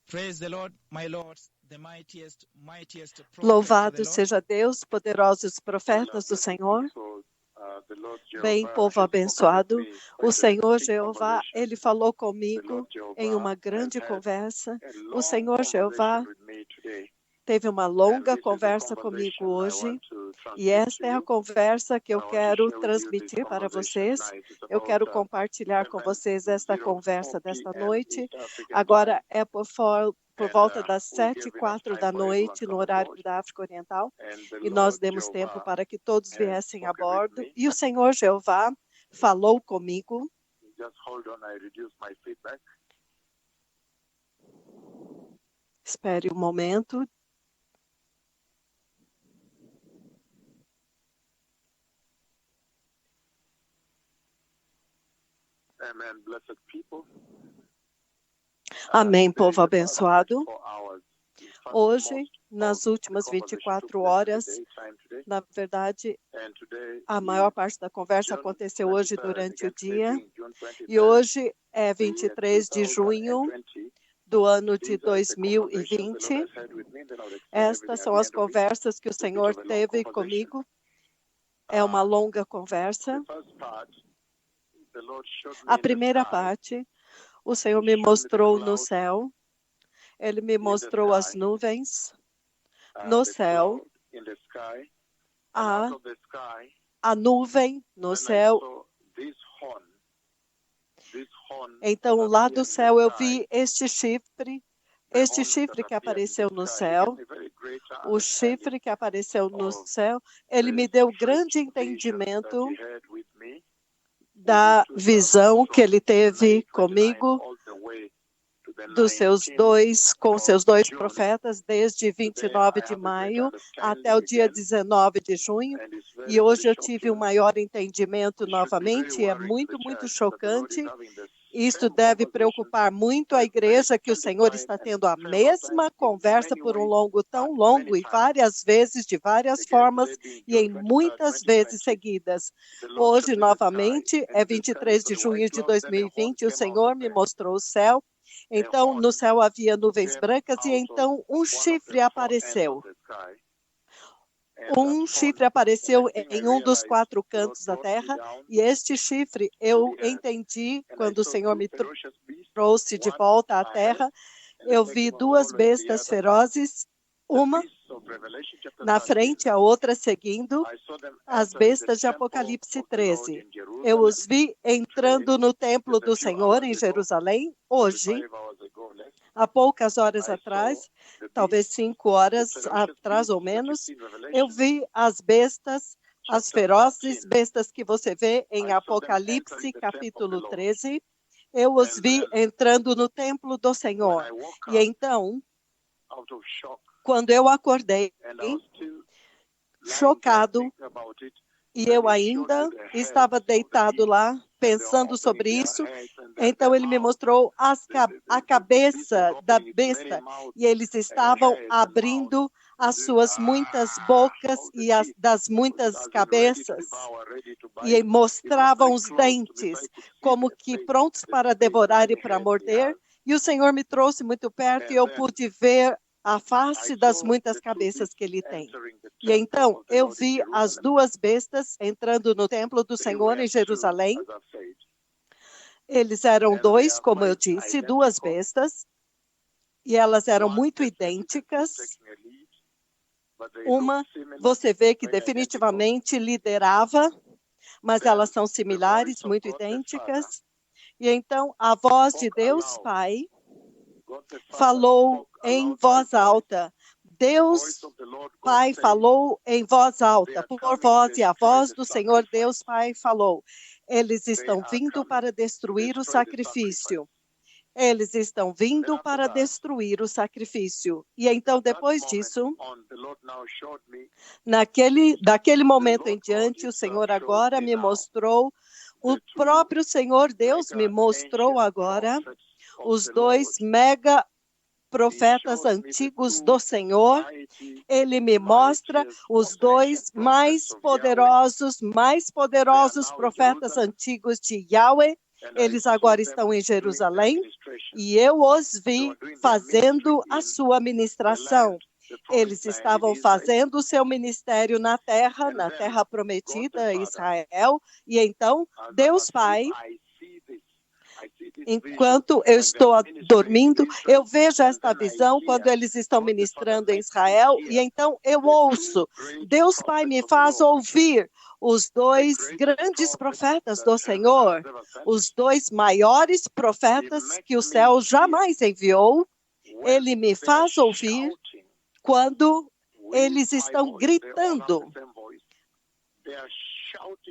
Praise the Lord, my lords, the mightiest prophets of the Louvado Lord. seja Deus, poderosos profetas do Senhor. Bem, povo abençoado, o Senhor Jeová, Ele falou comigo em uma grande conversa. O Senhor Jeová teve uma longa conversa comigo hoje, e esta é a conversa que eu quero transmitir para vocês. Eu quero compartilhar com vocês esta conversa desta noite. Agora é por volta das 7h04 da noite, no horário da África Oriental, e nós demos tempo para que todos viessem a bordo. E o Senhor Jeová falou comigo. Espere um momento. Amém, povo abençoado. Hoje, nas últimas 24 horas, na verdade, a maior parte da conversa aconteceu hoje durante o dia. E hoje é 23 de junho do ano de 2020. Estas são as conversas que o Senhor teve comigo. É uma longa conversa. A primeira parte, o Senhor me mostrou no céu. Ele me mostrou as nuvens no céu, a nuvem no céu. Então, lá do céu eu vi este chifre que apareceu no céu. O chifre que apareceu no céu, ele me deu grande entendimento da visão que ele teve comigo, com seus dois profetas, desde 29 de maio até o dia 19 de junho. E hoje eu tive um maior entendimento novamente, e é muito, muito chocante. Isto deve preocupar muito a igreja, que o Senhor está tendo a mesma conversa por tão longo e várias vezes, de várias formas e em muitas vezes seguidas. Hoje, novamente, é 23 de junho de 2020, o Senhor me mostrou o céu. Então, no céu havia nuvens brancas e então um chifre apareceu. Um chifre apareceu em um dos 4 cantos da terra, e este chifre eu entendi quando o Senhor me trouxe de volta à terra. Eu vi 2 bestas ferozes, uma na frente, a outra seguindo, as bestas de Apocalipse 13. Eu os vi entrando no templo do Senhor em Jerusalém hoje. Há poucas horas atrás, talvez 5 horas atrás ou menos, eu vi as bestas, as ferozes bestas que você vê em Apocalipse, capítulo 13. Eu os vi entrando no templo do Senhor. E então, quando eu acordei, chocado, e eu ainda estava deitado lá, pensando sobre isso. Então ele me mostrou a cabeça da besta, e eles estavam abrindo as suas muitas bocas e das muitas cabeças, e mostravam os dentes, como que prontos para devorar e para morder. E o Senhor me trouxe muito perto, e eu pude ver a face das muitas cabeças que ele tem. E então eu vi as 2 bestas entrando no templo do Senhor em Jerusalém. Eles eram 2, como eu disse, 2 bestas, e elas eram muito idênticas. Uma, você vê que definitivamente liderava, mas elas são similares, muito idênticas. E então a voz de Deus Pai falou em voz alta. Deus Pai falou em voz alta, por voz, e a voz do Senhor Deus Pai falou: eles estão vindo para destruir o sacrifício. Eles estão vindo para destruir o sacrifício. E então, depois disso, daquele momento em diante, o Senhor agora me mostrou, o próprio Senhor Deus me mostrou agora os 2 mega profetas antigos do Senhor. Ele me mostra os 2 mais poderosos profetas antigos de Yahweh. Eles agora estão em Jerusalém e eu os vi fazendo a sua ministração. Eles estavam fazendo o seu ministério na terra prometida, Israel, e então Deus Pai, enquanto eu estou dormindo, eu vejo esta visão quando eles estão ministrando em Israel, e então eu ouço. Deus Pai me faz ouvir os dois grandes profetas do Senhor, os dois maiores profetas que o céu jamais enviou. Ele me faz ouvir quando eles estão gritando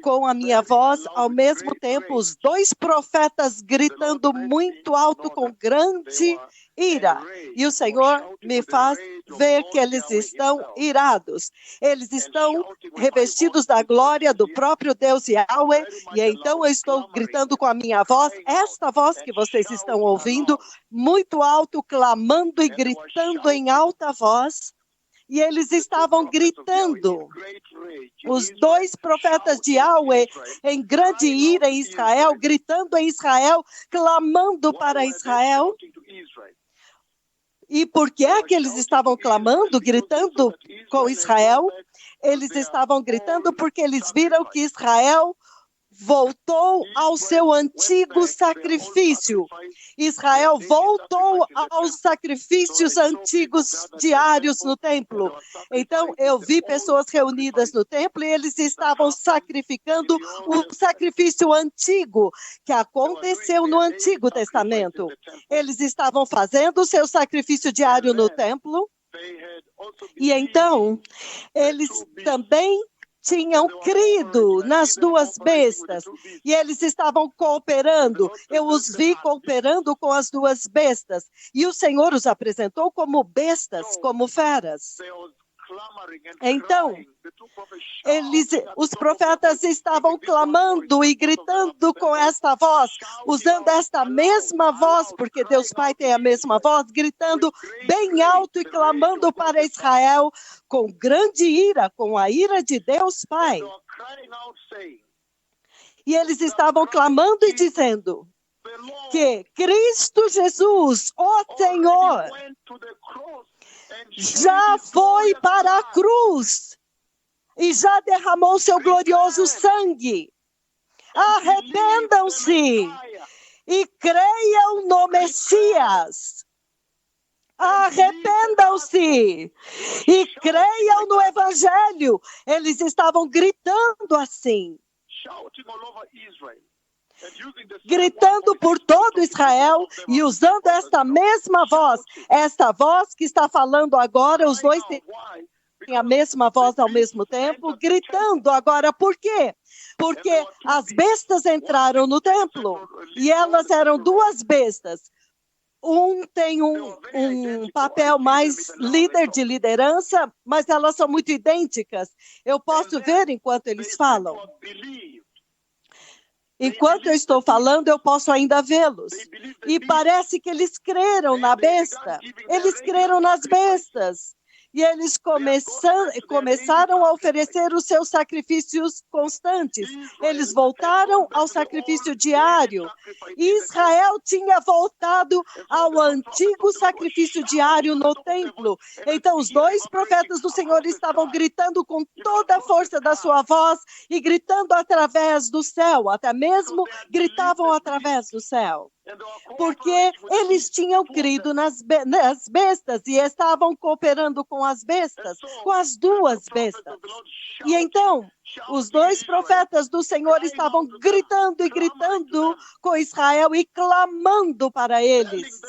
com a minha voz, ao mesmo tempo, os dois profetas gritando muito alto com grande ira. E o Senhor me faz ver que eles estão irados. Eles estão revestidos da glória do próprio Deus Yahweh. E então eu estou gritando com a minha voz, esta voz que vocês estão ouvindo, muito alto, clamando e gritando em alta voz. E eles estavam gritando. Os dois profetas de Yahweh em grande ira em Israel, gritando em Israel, clamando para Israel. E por que é que eles estavam clamando, gritando com Israel? Eles estavam gritando porque eles viram que Israel voltou ao seu antigo sacrifício. Israel voltou aos sacrifícios antigos diários no templo. Então, eu vi pessoas reunidas no templo e eles estavam sacrificando o sacrifício antigo que aconteceu no Antigo Testamento. Eles estavam fazendo o seu sacrifício diário no templo e então eles também tinham crido nas duas bestas e eles estavam cooperando. Eu os vi cooperando com as duas bestas e o Senhor os apresentou como bestas, como feras. Então, os profetas estavam clamando e gritando com esta voz, usando esta mesma voz, porque Deus Pai tem a mesma voz, gritando bem alto e clamando para Israel com grande ira, com a ira de Deus Pai. E eles estavam clamando e dizendo que Cristo Jesus, o Senhor, já foi para a cruz e já derramou seu glorioso sangue. Arrependam-se e creiam no Messias. Arrependam-se e creiam no Evangelho. Eles estavam gritando assim, gritando por todo Israel e usando esta mesma voz, esta voz que está falando agora, os dois têm a mesma voz ao mesmo tempo, gritando agora. Por quê? Porque as bestas entraram no templo e elas eram duas bestas. Um tem um papel mais líder de liderança, mas elas são muito idênticas. Eu posso ver enquanto eles falam. Enquanto eu estou falando, eu posso ainda vê-los. E parece que eles creram na besta. Eles creram nas bestas. E eles começaram a oferecer os seus sacrifícios constantes. Eles voltaram ao sacrifício diário. E Israel tinha voltado ao antigo sacrifício diário no templo. Então, os dois profetas do Senhor estavam gritando com toda a força da sua voz e gritando através do céu. Até mesmo gritavam através do céu. Porque eles tinham crido nas bestas e estavam cooperando com as bestas, com as duas bestas. E então, os dois profetas do Senhor estavam gritando e gritando com Israel e clamando para eles,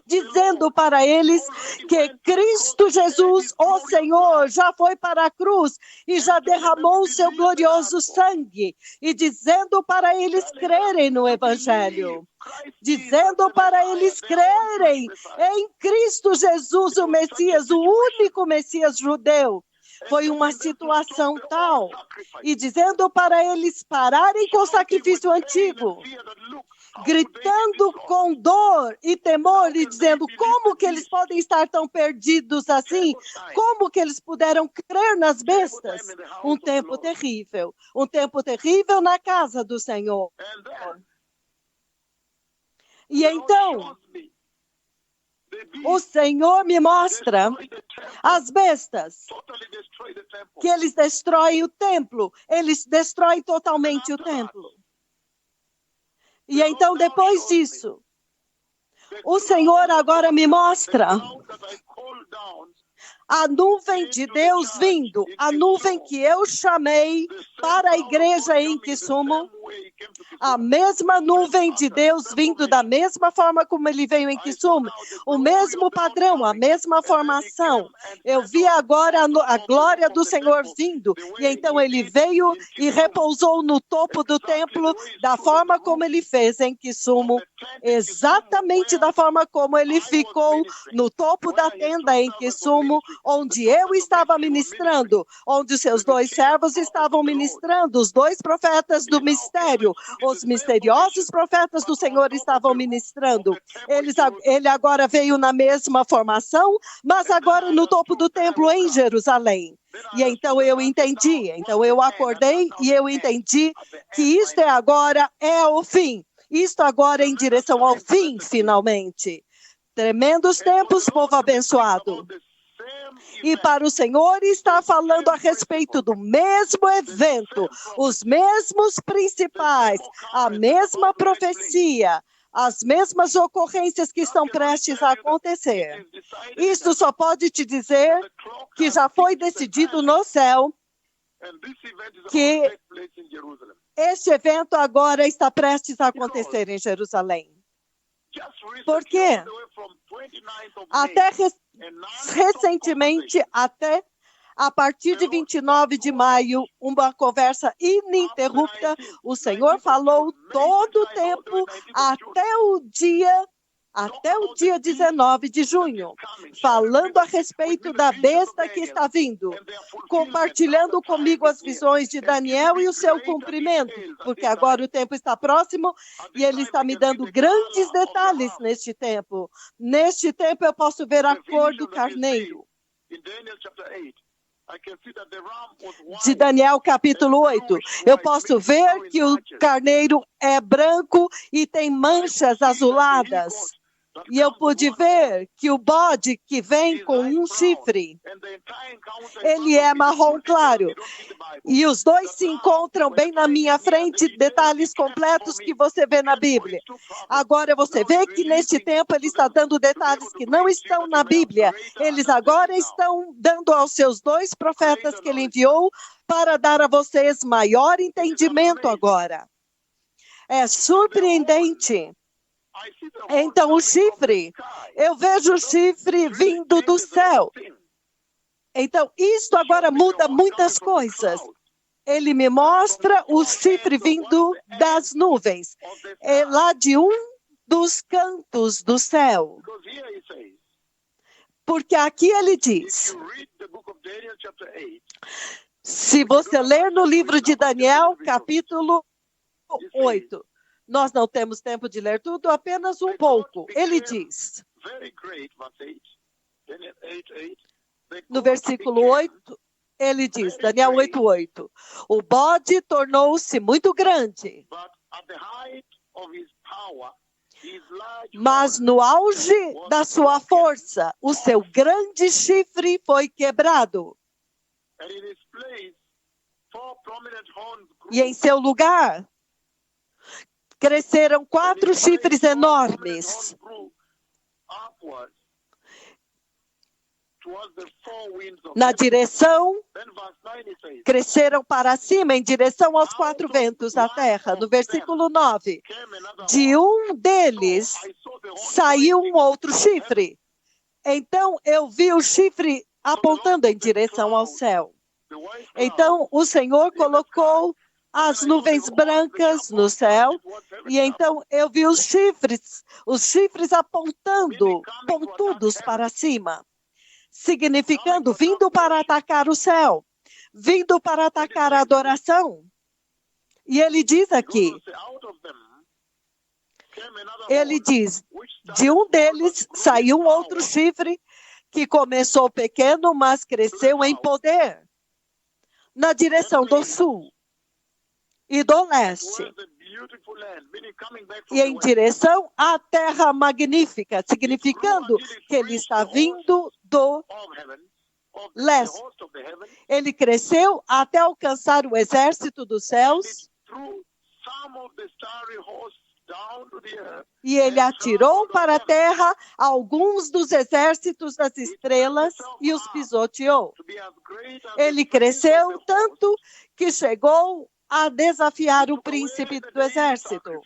dizendo para eles que Cristo Jesus, o Senhor, já foi para a cruz e já derramou o seu glorioso sangue, e dizendo para eles crerem no Evangelho, dizendo para eles crerem em Cristo Jesus, o Messias, o único Messias judeu. Foi uma situação tal, e dizendo para eles pararem com o sacrifício antigo. gritando com dor e temor e dizendo como que eles podem estar tão perdidos assim? Como que eles puderam crer nas bestas? Um tempo terrível na casa do Senhor. E então, o Senhor me mostra as bestas, que eles destroem o templo, eles destroem totalmente o templo. E então, depois disso, o Senhor agora me mostra a nuvem de Deus vindo, a nuvem que eu chamei para a igreja em Kisumu, a mesma nuvem de Deus vindo da mesma forma como ele veio em Kisumu, o mesmo padrão, a mesma formação. Eu vi agora a glória do Senhor vindo, e então ele veio e repousou no topo do templo da forma como ele fez em Kisumu, exatamente da forma como ele ficou no topo da tenda em Kisumu, onde eu estava ministrando, onde os seus dois servos estavam ministrando, os dois profetas do mistério, os misteriosos profetas do Senhor estavam ministrando. Ele agora veio na mesma formação, mas agora no topo do templo em Jerusalém. E então eu entendi, então eu acordei e eu entendi que isto agora é o fim. Isto agora é em direção ao fim, finalmente. Tremendos tempos, povo abençoado. E para o Senhor está falando a respeito do mesmo evento, os mesmos principais, a mesma profecia, as mesmas ocorrências que estão prestes a acontecer. Isto só pode te dizer que já foi decidido no céu que este evento agora está prestes a acontecer em Jerusalém. Por quê? Até recentemente, até a partir de 29 de maio, uma conversa ininterrupta, o Senhor falou todo o tempo até o dia 19 de junho, falando a respeito da besta que está vindo, compartilhando comigo as visões de Daniel e o seu cumprimento, porque agora o tempo está próximo e ele está me dando grandes detalhes neste tempo. Neste tempo eu posso ver a cor do carneiro. De Daniel capítulo 8, eu posso ver que o carneiro é branco e tem manchas azuladas. E eu pude ver que o bode que vem com um chifre, ele é marrom claro. E os dois se encontram bem na minha frente, detalhes completos que você vê na Bíblia. Agora você vê que neste tempo ele está dando detalhes que não estão na Bíblia. Eles agora estão dando aos seus dois profetas que ele enviou para dar a vocês maior entendimento agora. É surpreendente. Então o chifre, eu vejo o chifre vindo do céu. Então isto agora muda muitas coisas. Ele me mostra o chifre vindo das nuvens, lá de um dos cantos do céu. Porque aqui ele diz, se você ler no livro de Daniel, capítulo 8, nós não temos tempo de ler tudo, apenas um pouco. Ele diz, no versículo 8, ele diz, Daniel 8:8, o bode tornou-se muito grande, mas no auge da sua força, o seu grande chifre foi quebrado. E em seu lugar, cresceram 4 chifres enormes. Na direção, cresceram para cima, em direção aos 4 ventos da terra. No versículo 9, de um deles saiu um outro chifre. Então eu vi o chifre apontando em direção ao céu. Então o Senhor colocou as nuvens brancas no céu, e então eu vi os chifres apontando, pontudos para cima, significando vindo para atacar o céu, vindo para atacar a adoração. E ele diz aqui, ele diz, de um deles saiu um outro chifre que começou pequeno, mas cresceu em poder, na direção do sul e do leste, e em direção à terra magnífica, significando que ele está vindo do leste. Ele cresceu até alcançar o exército dos céus, e ele atirou para a terra alguns dos exércitos das estrelas e os pisoteou. Ele cresceu tanto que chegou a desafiar o príncipe do exército.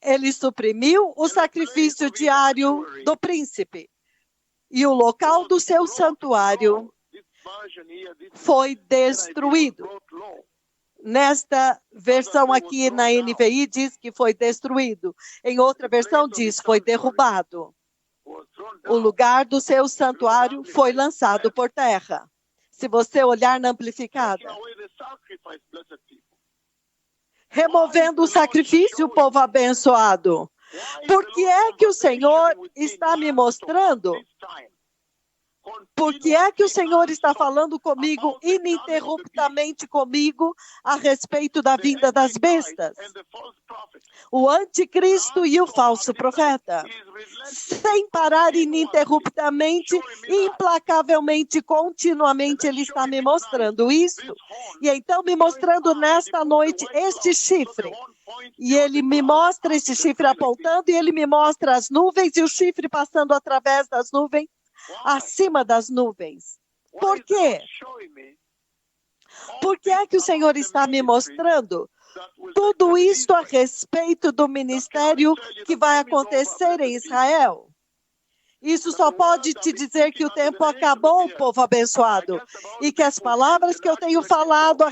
Ele suprimiu o sacrifício diário do príncipe, e o local do seu santuário foi destruído. Nesta versão aqui na NVI diz que foi destruído. Em outra versão diz foi derrubado. O lugar do seu santuário foi lançado por terra. Se você olhar na amplificada. Removendo o sacrifício, povo abençoado. Por que é que o Senhor está me mostrando? Por que é que o Senhor está falando comigo, ininterruptamente comigo, a respeito da vinda das bestas? O anticristo e o falso profeta. Sem parar ininterruptamente, implacavelmente, continuamente, ele está me mostrando isso. E então me mostrando nesta noite este chifre. E ele me mostra esse chifre apontando, e ele me mostra as nuvens e o chifre passando através das nuvens, acima das nuvens. Por quê? Por que é que o Senhor está me mostrando tudo isto a respeito do ministério que vai acontecer em Israel? Isso só pode te dizer que o tempo acabou, povo abençoado, e que as palavras que eu tenho falado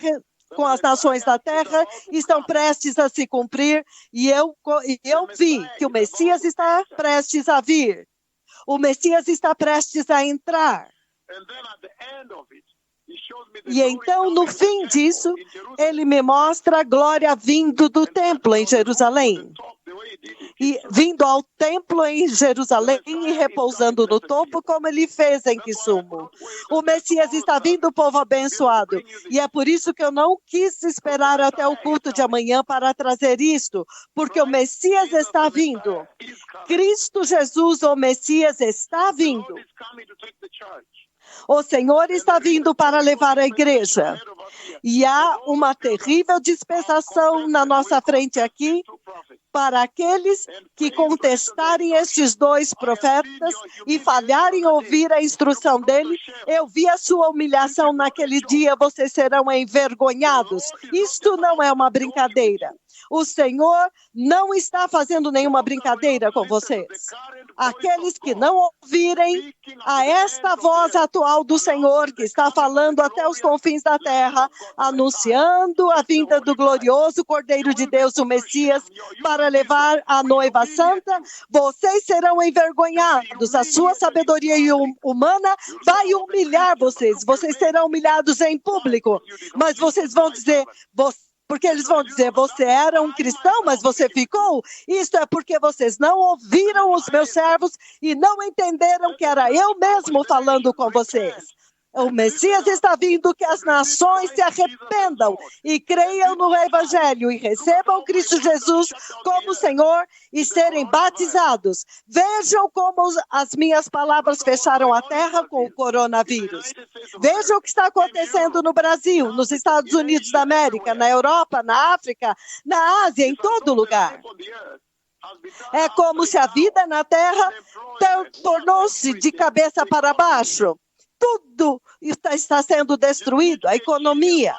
com as nações da terra estão prestes a se cumprir, e eu vi que o Messias está prestes a vir. O Messias está prestes a entrar. E então, no fim disso, ele me mostra a glória vindo do templo em Jerusalém. E vindo ao templo em Jerusalém e repousando no topo, como ele fez em Kisumu. O Messias está vindo, povo abençoado. E é por isso que eu não quis esperar até o culto de amanhã para trazer isto, porque o Messias está vindo. Cristo Jesus, o Messias, está vindo. O Senhor está vindo para levar a igreja. E há uma terrível dispensação na nossa frente aqui para aqueles que contestarem estes dois profetas e falharem ouvir a instrução dele. Eu vi a sua humilhação naquele dia, vocês serão envergonhados. Isto não é uma brincadeira. O Senhor não está fazendo nenhuma brincadeira com vocês. Aqueles que não ouvirem a esta voz atual do Senhor, que está falando até os confins da terra, anunciando a vinda do glorioso Cordeiro de Deus, o Messias, para levar a noiva santa, vocês serão envergonhados. A sua sabedoria humana vai humilhar vocês. Vocês serão humilhados em público. Mas vocês vão dizer... Porque eles vão dizer, você era um cristão, mas você ficou? Isto é porque vocês não ouviram os meus servos e não entenderam que era eu mesmo falando com vocês. O Messias está vindo, que as nações se arrependam e creiam no Evangelho e recebam Cristo Jesus como Senhor e serem batizados. Vejam como as minhas palavras fecharam a terra com o coronavírus. Vejam o que está acontecendo no Brasil, nos Estados Unidos da América, na Europa, na África, na Ásia, em todo lugar. É como se a vida na terra tornou-se de cabeça para baixo. Tudo está sendo destruído, a economia.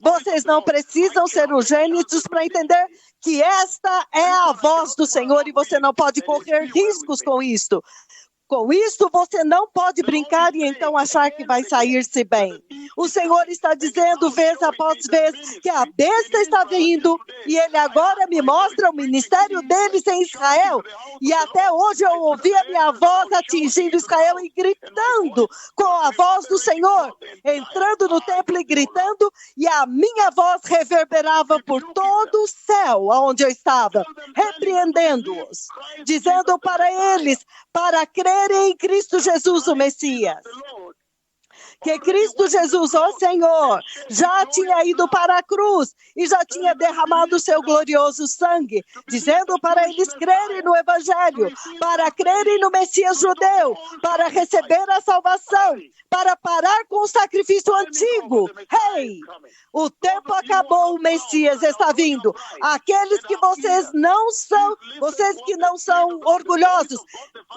Vocês não precisam ser urgentes para entender que esta é a voz do Senhor e você não pode correr riscos com isto. Com isso, você não pode brincar e então achar que vai sair-se bem. O Senhor está dizendo vez após vez que a besta está vindo e Ele agora me mostra o ministério deles em Israel. E até hoje eu ouvi a minha voz atingindo Israel e gritando com a voz do Senhor, entrando no templo e gritando, e a minha voz reverberava por todo o céu onde eu estava, repreendendo-os, dizendo para eles, para crerem em Cristo Jesus, o Messias. Que Cristo Jesus, ó Senhor, já tinha ido para a cruz e já tinha derramado o seu glorioso sangue, dizendo para eles crerem no Evangelho, para crerem no Messias judeu, para receber a salvação, para parar com o sacrifício antigo. Hey, o tempo acabou, o Messias está vindo. Aqueles que vocês que não são orgulhosos,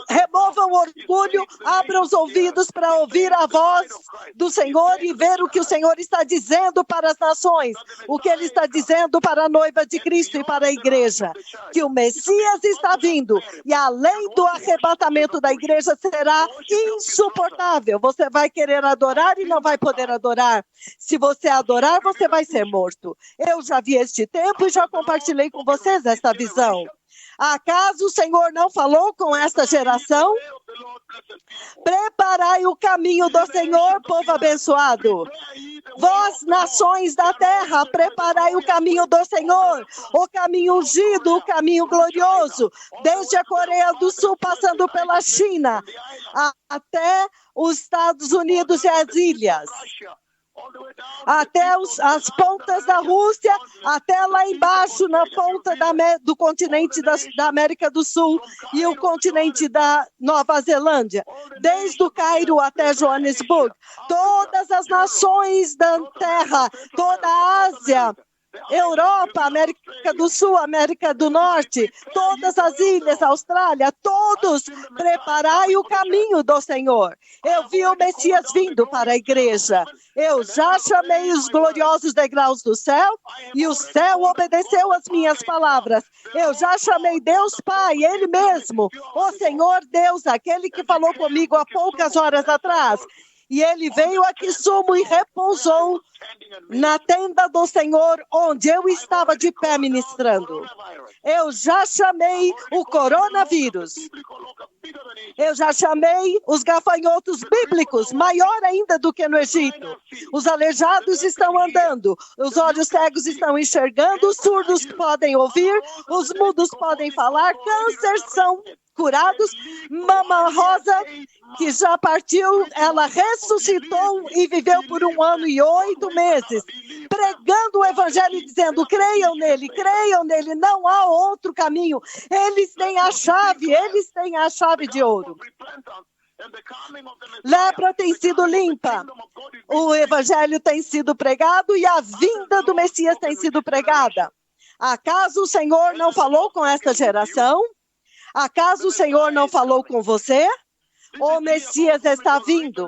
removam o orgulho, abram os ouvidos para ouvir a voz do Senhor e ver o que o Senhor está dizendo para as nações, o que Ele está dizendo para a noiva de Cristo e para a igreja, que o Messias está vindo e além do arrebatamento da igreja será insuportável. Você vai querer adorar e não vai poder adorar. Se você adorar, você vai ser morto. Eu já vi este tempo e já compartilhei com vocês esta visão. Acaso o Senhor não falou com esta geração? Preparai o caminho do Senhor, povo abençoado. Vós, nações da terra, preparai o caminho do Senhor, o caminho ungido, o caminho glorioso, desde a Coreia do Sul, passando pela China, até os Estados Unidos e as ilhas. Até as pontas da Rússia, até lá embaixo, na ponta do continente da América do Sul e o continente da Nova Zelândia, desde o Cairo até Joanesburgo, todas as nações da Terra, toda a Ásia, Europa, América do Sul, América do Norte, todas as ilhas, Austrália, todos, preparai o caminho do Senhor. Eu vi o Messias vindo para a igreja. Eu já chamei os gloriosos degraus do céu e o céu obedeceu às minhas palavras. Eu já chamei Deus Pai, Ele mesmo, o Senhor Deus, aquele que falou comigo há poucas horas atrás. E ele veio aqui sumo e repousou na tenda do Senhor, onde eu estava de pé ministrando. Eu já chamei o coronavírus. Eu já chamei os gafanhotos bíblicos, maior ainda do que no Egito. Os aleijados estão andando, os olhos cegos estão enxergando, os surdos podem ouvir, os mudos podem falar, câncer são curados, Mama Rosa, que já partiu, ela ressuscitou e viveu por 1 ano e 8 meses, pregando o evangelho e dizendo, creiam nele, não há outro caminho, eles têm a chave de ouro. Lepra tem sido limpa, o evangelho tem sido pregado e a vinda do Messias tem sido pregada. Acaso o Senhor não falou com esta geração? Acaso o Senhor não falou com você? O Messias está vindo.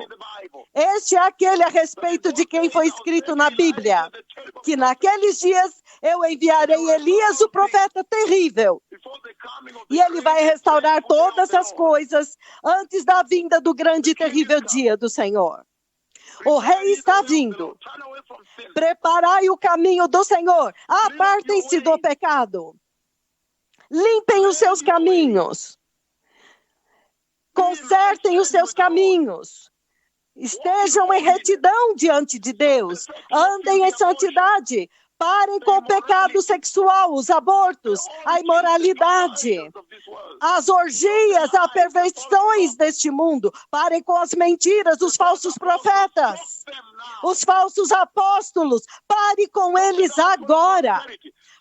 Este é aquele a respeito de quem foi escrito na Bíblia, que naqueles dias eu enviarei Elias, o profeta terrível, e ele vai restaurar todas as coisas antes da vinda do grande e terrível dia do Senhor. O rei está vindo. Preparai o caminho do Senhor. Apartem-se do pecado. Limpem os seus caminhos. Consertem os seus caminhos. Estejam em retidão diante de Deus. Andem em santidade. Parem com o pecado sexual, os abortos, a imoralidade, as orgias, as perversões deste mundo. Parem com as mentiras, os falsos profetas, os falsos apóstolos. Pare com eles agora.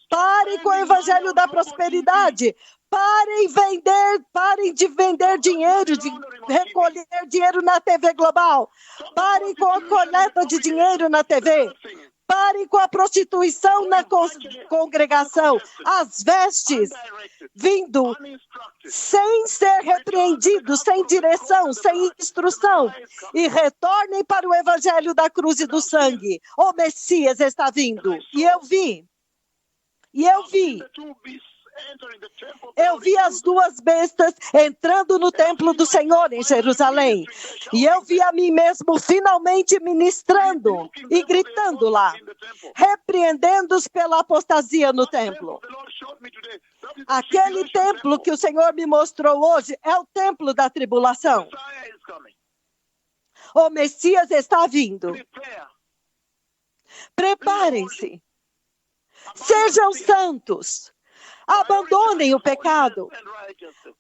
Pare com o evangelho da prosperidade. Parem de vender dinheiro, de recolher dinheiro na TV Global. Parem com a coleta de dinheiro na TV. Parem com a prostituição na congregação. As vestes vindo sem ser repreendidos, sem direção, sem instrução. E retornem para o evangelho da cruz e do sangue. O Messias está vindo. E eu vi. Eu vi as duas bestas entrando no templo do Senhor em Jerusalém. E eu vi a mim mesmo finalmente ministrando e gritando lá, repreendendo-os pela apostasia no templo. Aquele templo que o Senhor me mostrou hoje é o templo da tribulação. O Messias está vindo. Preparem-se. Sejam santos. Abandonem o pecado.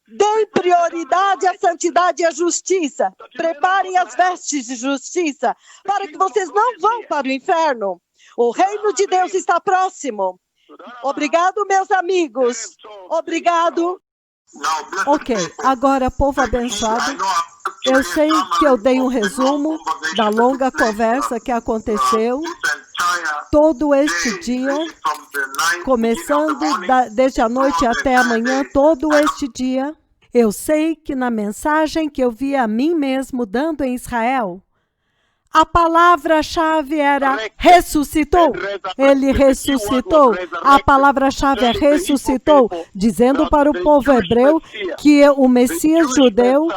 Deem prioridade à santidade e à justiça. Preparem as vestes de justiça para que vocês não vão para o inferno. O reino de Deus está próximo. Obrigado, meus amigos. Obrigado. Ok, agora, povo abençoado, eu sei que eu dei um resumo da longa conversa que aconteceu todo este dia, começando desde a noite até amanhã, todo este dia. Eu sei que na mensagem que eu vi a mim mesmo dando em Israel, a palavra-chave era ressuscitou. Ele ressuscitou. A palavra-chave é ressuscitou, dizendo para o povo hebreu que o Messias judeu,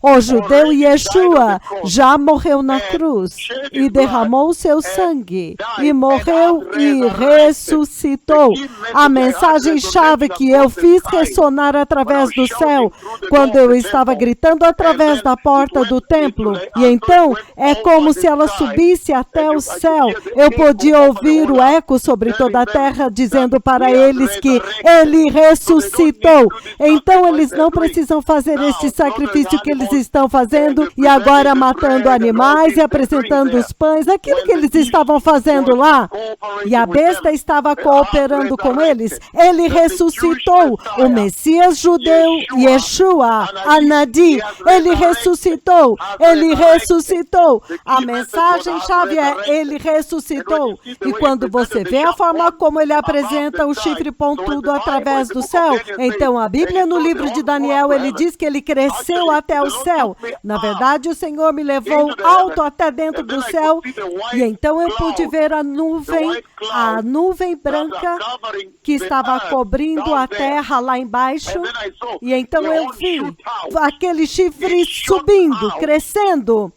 o judeu Yeshua já morreu na cruz e derramou seu sangue e morreu e ressuscitou. A mensagem-chave que eu fiz ressonar através do céu, quando eu estava gritando através da porta do templo, e então é como se ela subisse até o céu. Eu podia ouvir o eco sobre toda a terra dizendo para eles que ele ressuscitou. Então eles não precisam fazer este sacrifício que eles estão fazendo e agora matando animais e apresentando os pães, aquilo que eles estavam fazendo lá. E a besta estava cooperando com eles. Ele ressuscitou. O Messias judeu, Yeshua, Anadi, ele ressuscitou. Ele ressuscitou. A mensagem-chave é ele ressuscitou. E quando você vê a forma como ele apresenta o chifre pontudo através do céu, então a Bíblia no livro de Daniel, ele diz que ele cresceu até o céu. Na verdade, o Senhor me levou alto até dentro do céu, e então eu pude ver a nuvem branca que estava cobrindo a terra lá embaixo, e então eu vi aquele chifre subindo, crescendo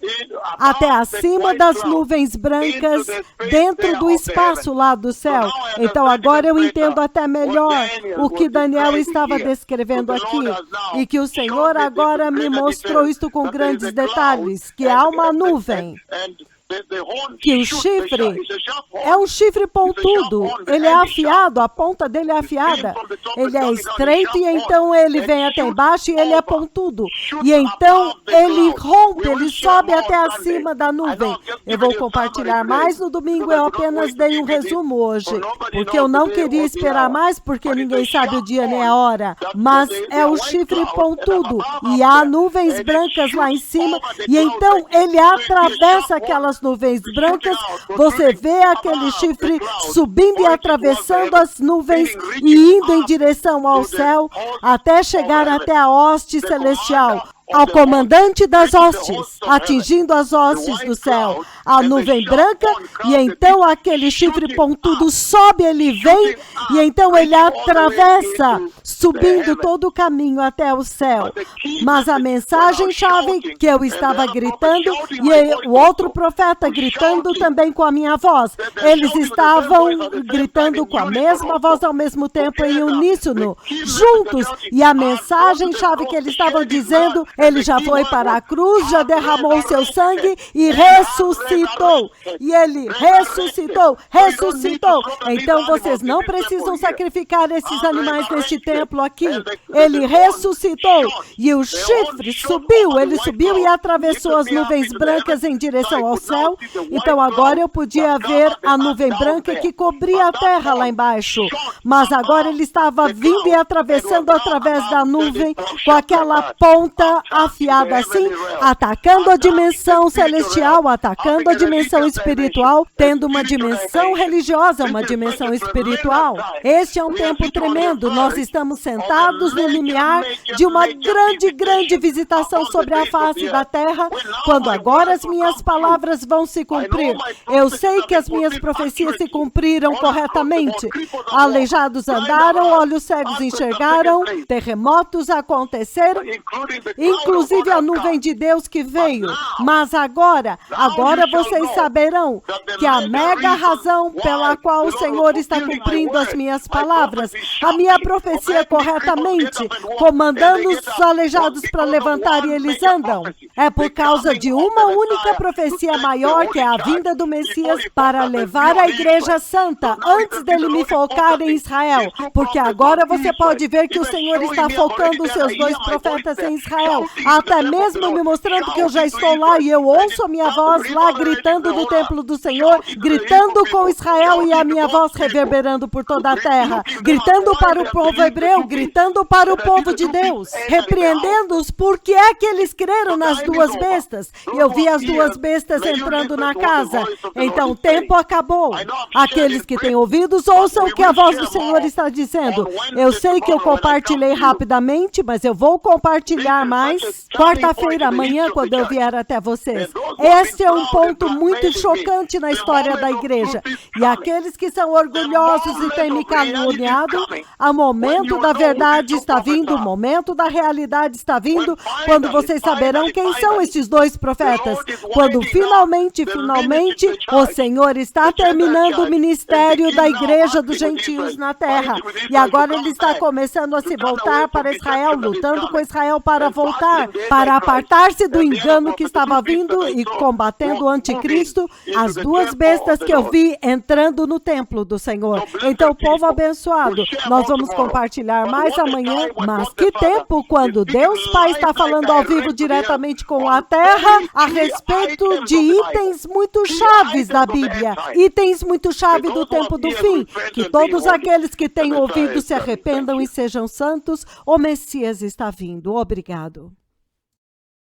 até acima das nuvens brancas, dentro do espaço lá do céu. Então agora eu entendo até melhor o que Daniel estava descrevendo aqui, e que o Senhor agora me mostrou isto com grandes detalhes, que há uma nuvem, que o chifre é um chifre pontudo, ele é afiado, a ponta dele é afiada, ele é estreito e então ele vem até embaixo e ele é pontudo, e então ele rompe, ele sobe até acima da nuvem. Eu vou compartilhar mais no domingo, eu apenas dei um resumo hoje, porque eu não queria esperar mais, porque ninguém sabe o dia nem a hora, mas é o chifre pontudo, e há nuvens brancas lá em cima, e então ele atravessa aquelas nuvens brancas, você vê aquele chifre subindo e atravessando as nuvens e indo em direção ao céu, até chegar até a hoste celestial, ao comandante das hostes, atingindo as hostes do céu, a nuvem branca, e então aquele chifre pontudo sobe, ele vem, e então ele atravessa, subindo todo o caminho até o céu. Mas a mensagem-chave que eu estava gritando, e o outro profeta gritando também com a minha voz, eles estavam gritando com a mesma voz ao mesmo tempo, em uníssono, juntos, e a mensagem-chave que eles estavam dizendo, ele já foi para a cruz, já derramou seu sangue e ressuscitou. E ele ressuscitou. Então vocês não precisam sacrificar esses animais neste templo aqui. Ele ressuscitou. E o chifre subiu, ele subiu e atravessou as nuvens brancas em direção ao céu. Então agora eu podia ver a nuvem branca que cobria a terra lá embaixo. Mas agora ele estava vindo e atravessando através da nuvem com aquela ponta afiada assim, atacando a dimensão celestial, atacando saindo da dimensão espiritual, tendo uma dimensão religiosa, uma dimensão espiritual. Este é um tempo tremendo. Nós estamos sentados no limiar de uma grande visitação sobre a face da terra, quando agora as minhas palavras vão se cumprir. Eu sei que as minhas profecias se cumpriram corretamente. Aleijados andaram, olhos cegos enxergaram, terremotos aconteceram, inclusive a nuvem de Deus que veio. Mas agora vocês saberão que a mega razão pela qual o Senhor está cumprindo as minhas palavras, a minha profecia corretamente, comandando os aleijados para levantar e eles andam, é por causa de uma única profecia maior, que é a vinda do Messias para levar a Igreja Santa antes dele me focar em Israel, porque agora você pode ver que o Senhor está focando os seus 2 profetas em Israel, até mesmo me mostrando que eu já estou lá e eu ouço a minha voz lá gritando do templo do Senhor, gritando com Israel e a minha voz reverberando por toda a terra, gritando para o povo hebreu, gritando para o povo de Deus, repreendendo-os porque é que eles creram nas 2 bestas. E eu vi as 2 bestas entrando na casa. Então o tempo acabou. Aqueles que têm ouvidos, ouçam o que a voz do Senhor está dizendo. Eu sei que eu compartilhei rapidamente, mas eu vou compartilhar mais quarta-feira, amanhã, quando eu vier até vocês. Este é um ponto muito chocante na história da igreja. E aqueles que são orgulhosos e têm me caluniado, o momento da verdade está vindo, o momento da realidade está vindo, quando vocês saberão quem são estes 2 profetas. Quando finalmente, o Senhor está terminando o ministério da igreja dos gentios na terra. E agora ele está começando a se voltar para Israel, lutando com Israel para voltar, para apartar-se do engano que estava vindo e combatendo o anticristo, as 2 bestas que eu vi entrando no templo do Senhor. Então, povo abençoado, nós vamos compartilhar mais amanhã, mas que tempo quando Deus Pai está falando ao vivo diretamente com a terra a respeito de itens muito chaves da Bíblia, itens muito chave do tempo do fim, que todos aqueles que têm ouvido se arrependam e sejam santos, o Messias está vindo. Obrigado.